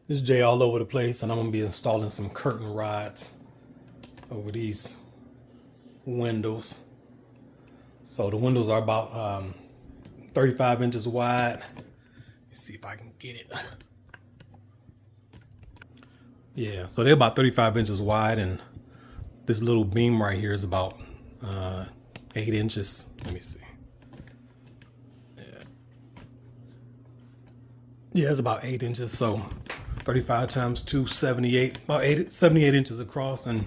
There's J all over the place, and I'm gonna be installing some curtain rods over these windows. So the windows are about 35 inches wide. Let's see if I can get it. Yeah, so they're about 35 inches wide, and this little beam right here is about 8 inches. Let me see. Yeah, it's about 8 inches. So 35 times 2, 78, about 78 inches across, and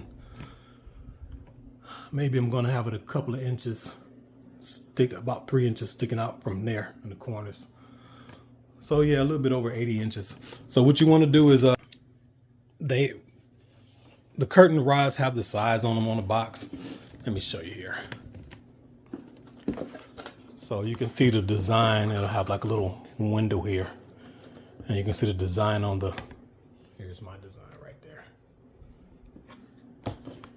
maybe I'm gonna have it a couple of inches about 3 inches sticking out from there in the corners. So yeah, a little bit over 80 inches. So what you want to do is the curtain rods have the size on them on the box. Let me show you here. So you can see the design. It'll have like a little window here, and you can see the design on the, here's my design right there.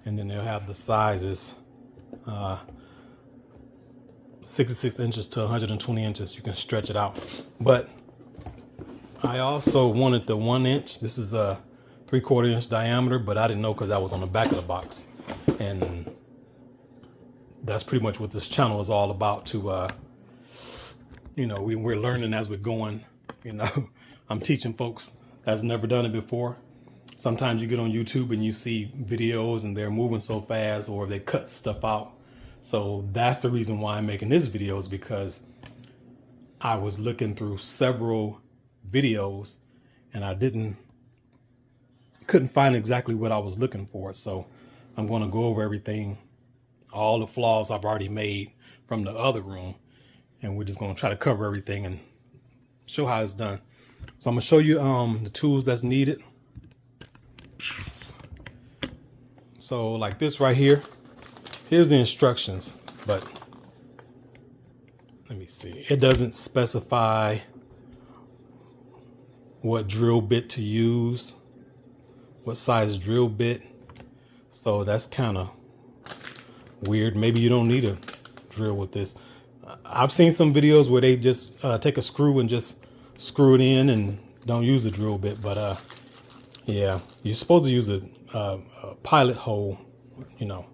And then they'll have the sizes, 66 inches to 120 inches. You can stretch it out. But I also wanted the 1 inch. This is a 3/4 inch diameter, but I didn't know because that was on the back of the box. And that's pretty much what this channel is all about, to, you know, we're learning as we're going. You know, I'm teaching folks that's never done it before. Sometimes you get on YouTube and you see videos and they're moving so fast, or they cut stuff out. So that's the reason why I'm making this video, is because I was looking through several videos and I couldn't find exactly what I was looking for. So I'm going to go over everything, all the flaws I've already made from the other room, and we're just going to try to cover everything and show how it's done. So I'm going to show you the tools that's needed. So like this right here, here's the instructions, but let me see. It doesn't specify what drill bit to use, what size drill bit. So that's kind of weird. Maybe you don't need a drill with this. I've seen some videos where they just take a screw and just screw it in and don't use the drill bit. But yeah, you're supposed to use a pilot hole. You know,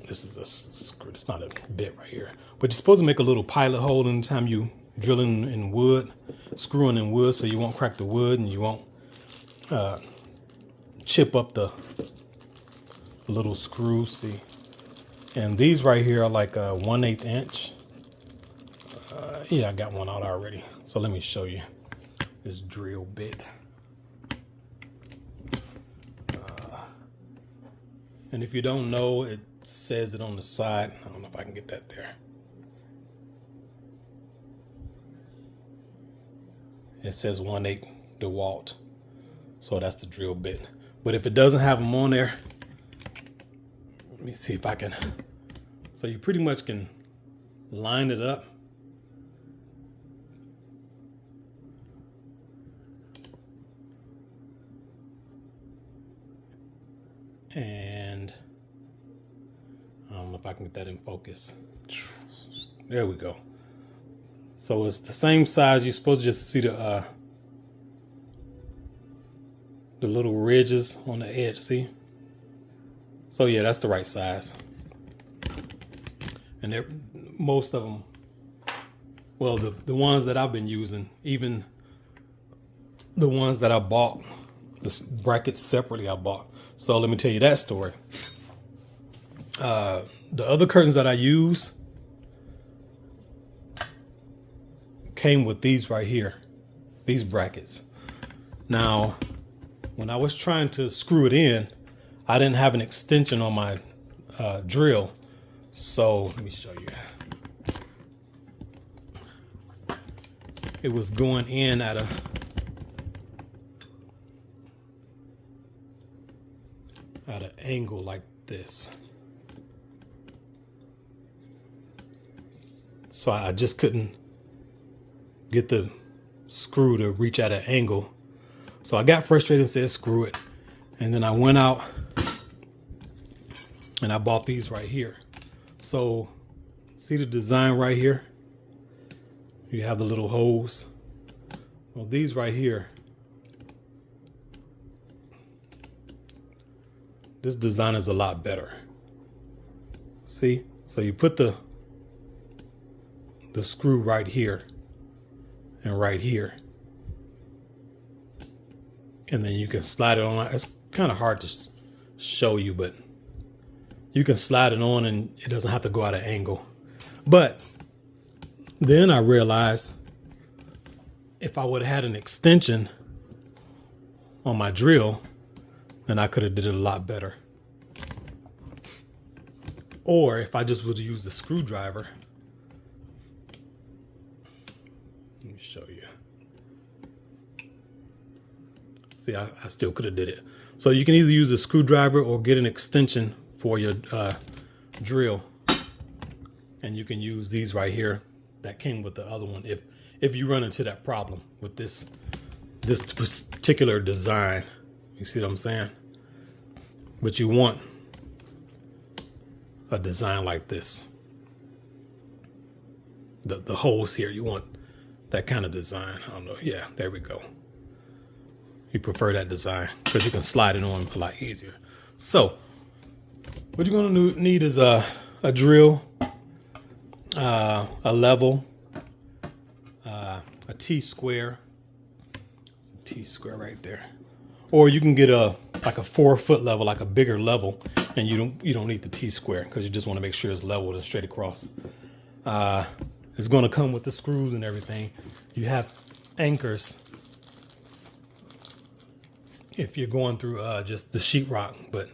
this is a screw. It's not a bit right here, but you're supposed to make a little pilot hole anytime you drilling in wood, screwing in wood, so you won't crack the wood and you won't chip up the little screws. See, and these right here are like a 1/8 inch. Yeah, I got one out already. So let me show you this drill bit. And if you don't know, it says it on the side. I don't know if I can get that there. It says 1/8 DeWalt. So that's the drill bit. But if it doesn't have them on there, let me see if I can. So you pretty much can line it up. And I don't know if I can get that in focus. There we go. So it's the same size. You're supposed to just see the little ridges on the edge. See? So yeah, that's the right size. And most of them, well, the ones that I've been using, even the ones that I bought, the brackets separately I bought. So let me tell you that story. The other curtains that I use came with these right here, these brackets. Now, when I was trying to screw it in, I didn't have an extension on my drill. So let me show you. It was going in at an angle like this. So I just couldn't get the screw to reach at an angle. So I got frustrated and said, screw it. And then I went out and I bought these right here. So see the design right here? You have the little holes. Well, these right here, This design is a lot better. See? So you put the screw right here and right here. And then you can slide it on. It's kind of hard to show you, but you can slide it on and it doesn't have to go at an angle. But then I realized if I would have had an extension on my drill, then I could have did it a lot better. Or if I just would have used a screwdriver. Let me show you. See, I still could have did it. So you can either use a screwdriver or get an extension for your drill. And you can use these right here that came with the other one if you run into that problem with this particular design. You see what I'm saying? But you want a design like this. The holes here, you want that kind of design. I don't know. Yeah, there we go. You prefer that design because you can slide it on a lot easier. So what you're going to need is a drill, a level, a T-square. It's a T-square right there. Or you can get like a 4-foot level, like a bigger level, and you don't need the T-square because you just want to make sure it's level and straight across. It's going to come with the screws and everything. You have anchors if you're going through just the sheetrock, but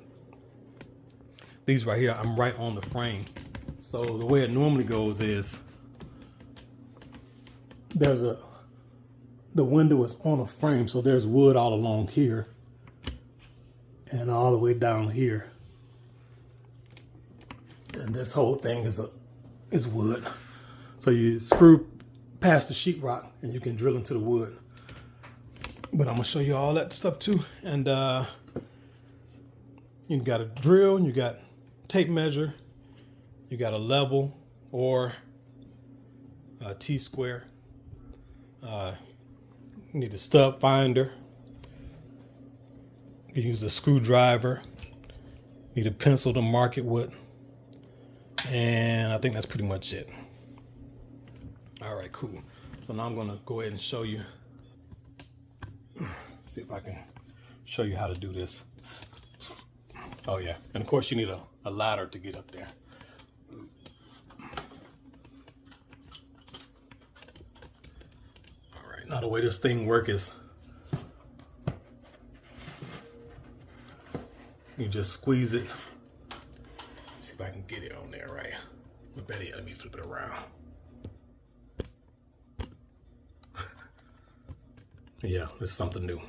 these right here, I'm right on the frame. So the way it normally goes is the window is on a frame, so there's wood all along here and all the way down here, and this whole thing is wood. So you screw past the sheetrock and you can drill into the wood. But I'm gonna show you all that stuff too. And you got a drill, and you got tape measure, you got a level or a T-square. You need a stud finder. You can use a screwdriver. You need a pencil to mark it with. And I think that's pretty much it. All right, cool. So now I'm gonna go ahead and show you. See if I can show you how to do this. Oh yeah, and of course you need a ladder to get up there. All right, now the way this thing works is you just squeeze it. Let's see if I can get it on there right. But better yet, let me flip it around. Yeah, it's something new.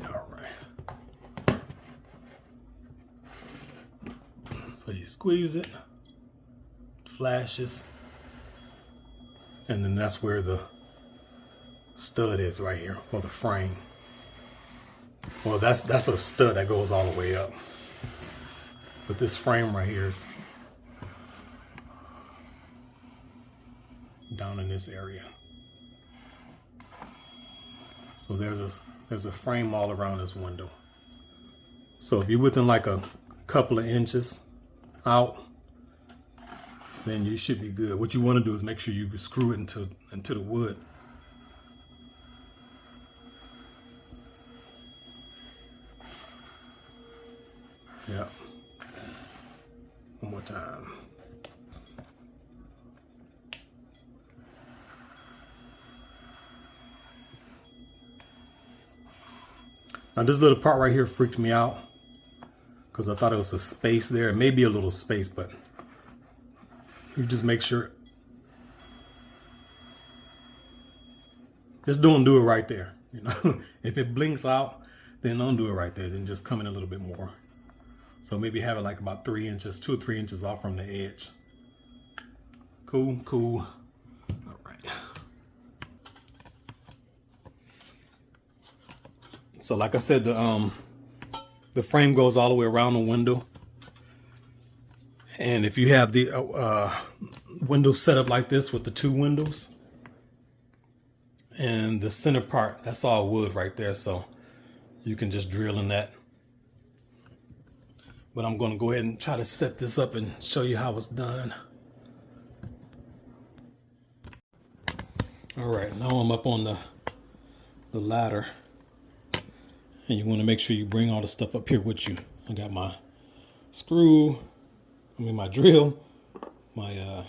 All right. So you squeeze it, flashes, and then that's where the stud is right here, or the frame. Well, that's a stud that goes all the way up. But this frame right here is down in this area. So there's a frame all around this window. So if you're within like a couple of inches out, then you should be good. What you want to do is make sure you screw it into the wood. Yeah. One more time. Now this little part right here freaked me out because I thought it was a space there. It may be a little space, but you just make sure. Just don't do it right there. You know, if it blinks out, then don't do it right there. Then just come in a little bit more. So maybe have it like about 3 inches, 2 or 3 inches off from the edge. Cool, cool. All right. So like I said, the frame goes all the way around the window. And if you have the window set up like this with the 2 windows, and the center part, that's all wood right there. So you can just drill in that. But I'm going to go ahead and try to set this up and show you how it's done. All right, now I'm up on the ladder, and you want to make sure you bring all the stuff up here with you. I got my my drill, my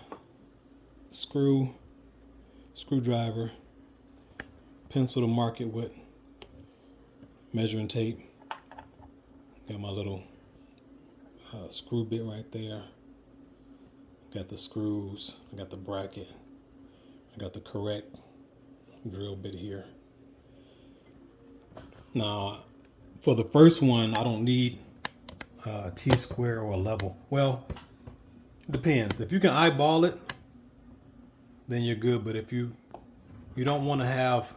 screwdriver, pencil to mark it with, measuring tape. Got my little screw bit right there. Got the screws. I got the bracket. I got the correct drill bit here. Now, for the first one, I don't need a T-square or a level. Well, it depends. If you can eyeball it, then you're good. But if you don't want to have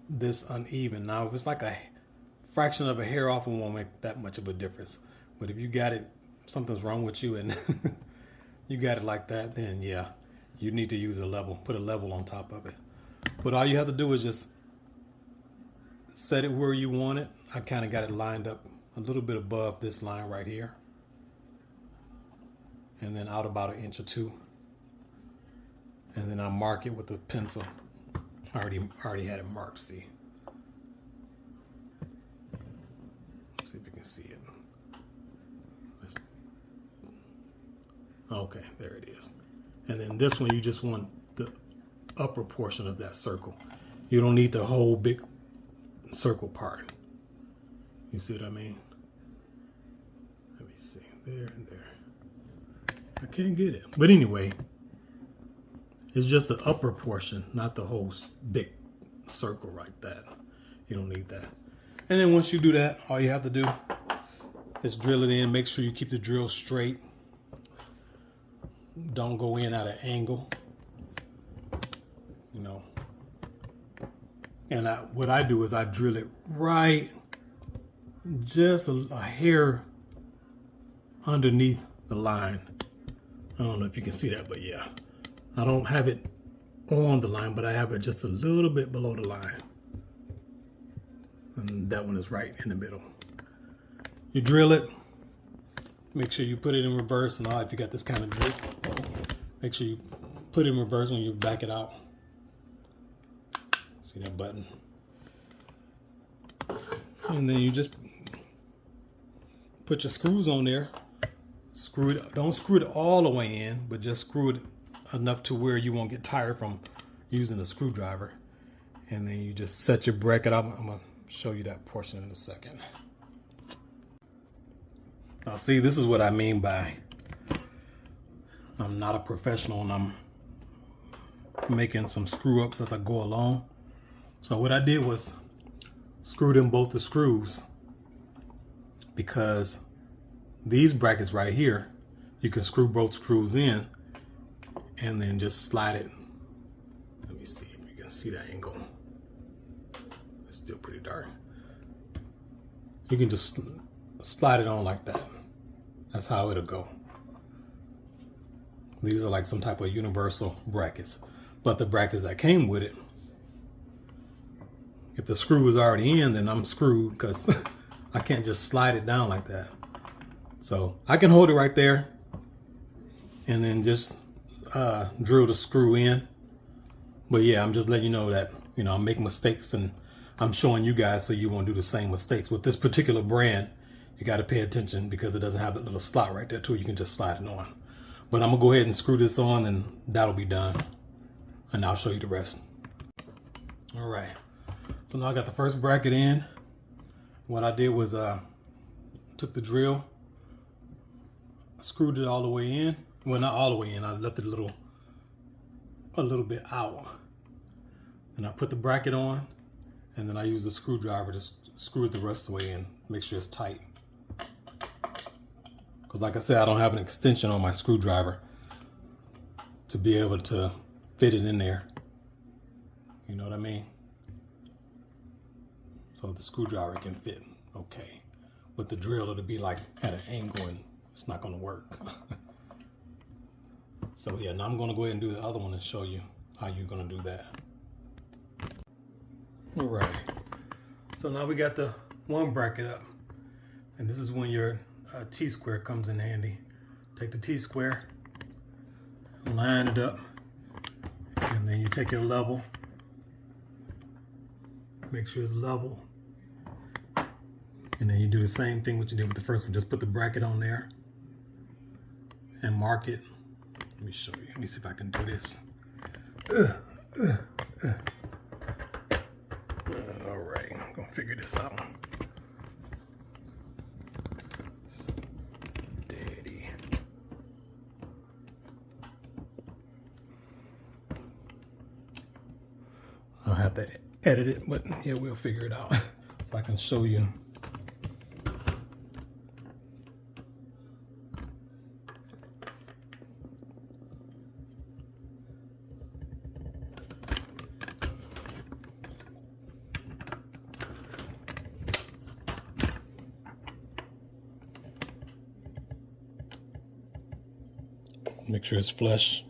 this uneven. Now, if it's like a fraction of a hair off, it won't make that much of a difference. But if you got it, something's wrong with you and you got it like that, then yeah, you need to use a level, put a level on top of it. But all you have to do is just set it where you want it. I kind of got it lined up a little bit above this line right here, and then out about 1 inch or 2. And then I mark it with a pencil. I already had it marked, see. See if you can see it. Okay, there it is. And then this one, you just want the upper portion of that circle. You don't need the whole big circle part. You see what I mean? Let me see, there and there. I can't get it. But anyway, it's just the upper portion, not the whole big circle like that. You don't need that. And then once you do that, all you have to do is drill it in. Make sure you keep the drill straight. Don't go in at an angle, you know. And what I do is I drill it right just a hair underneath the line. I don't know if you can see that, but yeah. I don't have it on the line, but I have it just a little bit below the line. And that one is right in the middle. You drill it. Make sure you put it in reverse, and all. If you got this kind of drill, make sure you put it in reverse when you back it out. See that button? And then you just put your screws on there. Screw it. Don't screw it all the way in, but just screw it enough to where you won't get tired from using a screwdriver. And then you just set your bracket up. I'm gonna show you that portion in a second. Now see, this is what I mean by I'm not a professional and I'm making some screw ups as I go along. So what I did was screwed in both the screws, because these brackets right here, you can screw both screws in and then just slide it. Let me see if you can see that angle. It's still pretty dark. You can just slide it on like that. That's how it'll go. These are like some type of universal brackets, but the brackets that came with it, if the screw was already in, then I'm screwed, because I can't just slide it down like that. So I can hold it right there and then just drill the screw in. But yeah, I'm just letting you know that, you know, I make mistakes, and I'm showing you guys so you won't do the same mistakes. With this particular brand, you got to pay attention because it doesn't have that little slot right there too. You can just slide it on. But I'm gonna go ahead and screw this on, and that'll be done. And I'll show you the rest. All right. So now I got the first bracket in. What I did was took the drill, screwed it all the way in. Well, not all the way in. I left it a little bit out. And I put the bracket on, and then I used a screwdriver to screw it the rest of the way in. Make sure it's tight. Because like I said, I don't have an extension on my screwdriver to be able to fit it in there. You know what I mean? So the screwdriver can fit okay. With the drill, it'll be like at an angle, and it's not gonna work. So yeah, now I'm gonna go ahead and do the other one and show you how you're gonna do that. All right. So now we got the one bracket up, and this is when your T-square comes in handy. Take the T-square, line it up, and then you take your level, make sure it's level, and then you do the same thing what you did with the first one. Just put the bracket on there and mark it. Let me show you. Let me see if I can do this. All right, I'm gonna figure this out. Steady. I'll have to edit it, but yeah, we'll figure it out so I can show you. Make sure it's flush.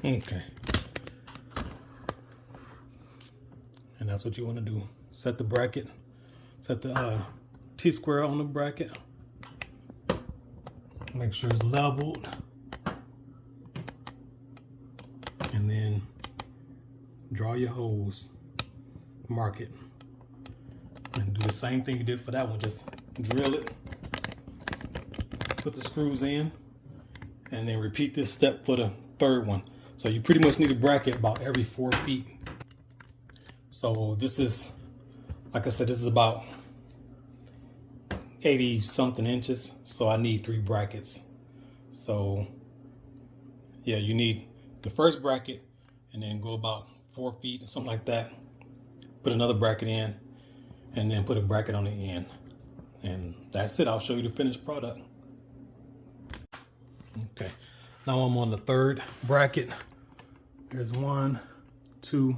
Okay. And that's what you want to do. Set the bracket, set the T-square on the bracket. Make sure it's leveled. And then draw your holes, mark it. And do the same thing you did for that one. Just drill it, put the screws in, and then repeat this step for the third one. So you pretty much need a bracket about every 4 feet. So this is, like I said, this is about 80 something inches. So I need 3 brackets. So yeah, you need the first bracket and then go about 4 feet or something like that. Put another bracket in and then put a bracket on the end. And that's it. I'll show you the finished product. Okay. Now I'm on the third bracket. There's 1, 2,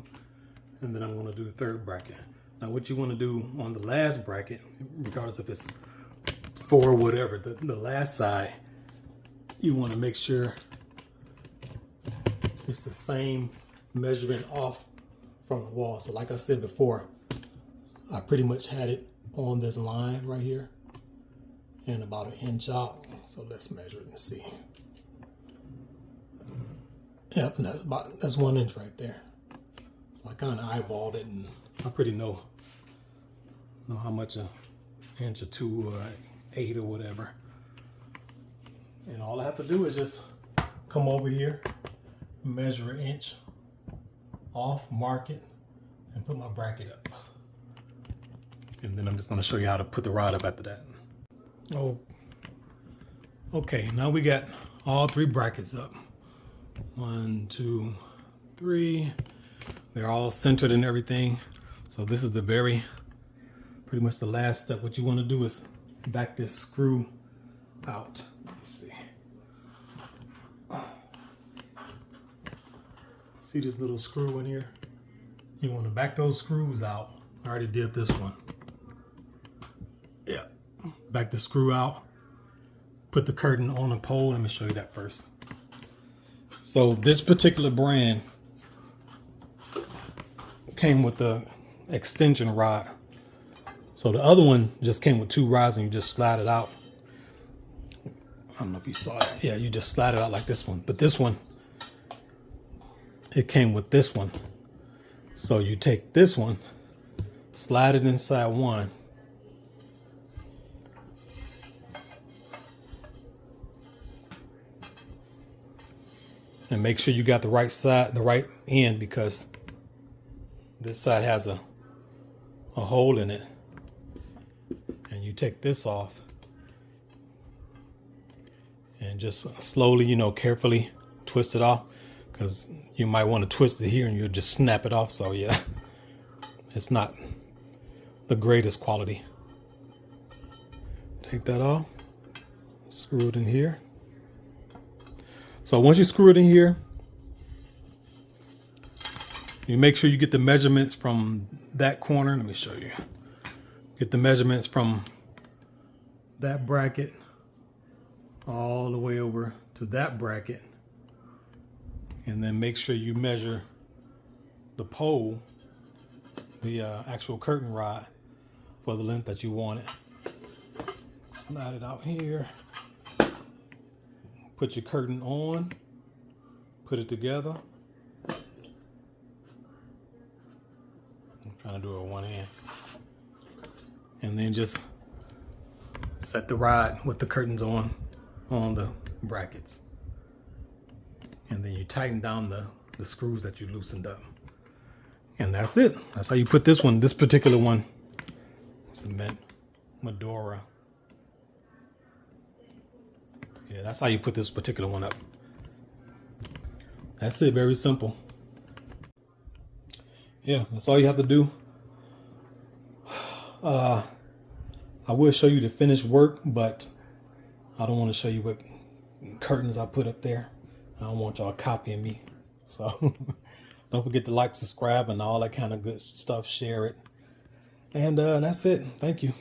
and then I'm going to do the third bracket. Now what you want to do on the last bracket, regardless if it's 4 or whatever, the last side, you want to make sure it's the same measurement off from the wall. So like I said before, I pretty much had it on this line right here and about 1 inch out. So let's measure it and see. Yep, and that's 1 inch right there. So I kind of eyeballed it, and I pretty know how much 1 inch or 2 or 8 or whatever. And all I have to do is just come over here, measure 1 inch off, mark it, and put my bracket up. And then I'm just going to show you how to put the rod up after that. Oh, okay. Now we got all 3 brackets up. 1, 2, 3. They're all centered and everything. So this is the pretty much the last step. What you want to do is back this screw out. Let's see. See this little screw in here? You want to back those screws out. I already did this one. Yeah. Back the screw out. Put the curtain on a pole. Let me show you that first. So this particular brand came with the extension rod. So the other one just came with 2 rods and you just slide it out. I don't know if you saw that. Yeah, you just slide it out like this one. But this one, it came with this one. So you take this one, slide it inside one, and make sure you got the right side, the right end, because this side has a hole in it. And you take this off and just slowly, carefully twist it off, because you might want to twist it here and you'll just snap it off. So yeah, it's not the greatest quality. Take that off, screw it in here. So once you screw it in here, you make sure you get the measurements from that corner. Let me show you. Get the measurements from that bracket all the way over to that bracket. And then make sure you measure the pole, the actual curtain rod, for the length that you want it. Slide it out here. Put your curtain on. Put it together. I'm trying to do it with one hand. And then just set the rod with the curtains on the brackets. And then you tighten down the screws that you loosened up. And that's it. That's how you put this one, this particular one. It's the Madora. Yeah, that's how you put this particular one up. That's it, very simple. Yeah, that's all you have to do. I will show you the finished work, but I don't want to show you what curtains I put up there. I don't want y'all copying me. So don't forget to like, subscribe, and all that kind of good stuff. Share it. And that's it. Thank you.